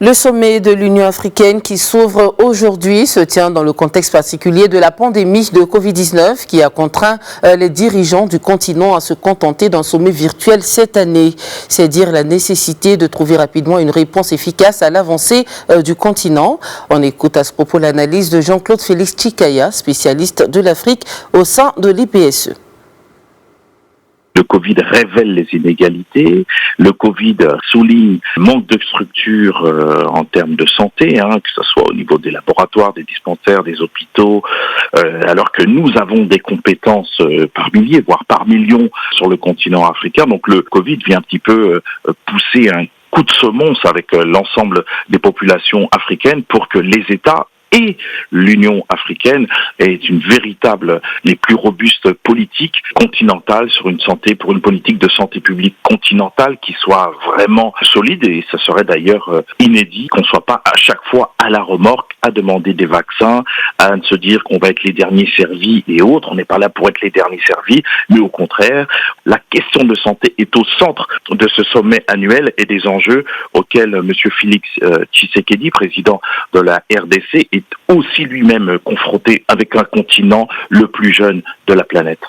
Le sommet de l'Union africaine qui s'ouvre aujourd'hui se tient dans le contexte particulier de la pandémie de Covid-19 qui a contraint les dirigeants du continent à se contenter d'un sommet virtuel cette année. C'est dire la nécessité de trouver rapidement une réponse efficace à l'avancée du continent. On écoute à ce propos l'analyse de Jean-Claude Félix Chikaya, spécialiste de l'Afrique au sein de l'IPSE. Le Covid révèle les inégalités, le Covid souligne le manque de structures en termes de santé, que ce soit au niveau des laboratoires, des dispensaires, des hôpitaux, alors que nous avons des compétences par milliers, voire par millions sur le continent africain. Donc le Covid vient un petit peu pousser un coup de semonce avec l'ensemble des populations africaines pour que les États et l'Union africaine est une véritable, les plus robustes politiques continentales sur une santé, pour une politique de santé publique continentale qui soit vraiment solide, et ça serait d'ailleurs inédit qu'on ne soit pas à chaque fois à la remorque à demander des vaccins, à se dire qu'on va être les derniers servis et autres. On n'est pas là pour être les derniers servis, mais au contraire, la question de santé est au centre de ce sommet annuel et des enjeux auxquels M. Félix Tshisekedi, président de la RDC, est aussi lui-même confronté avec un continent le plus jeune de la planète.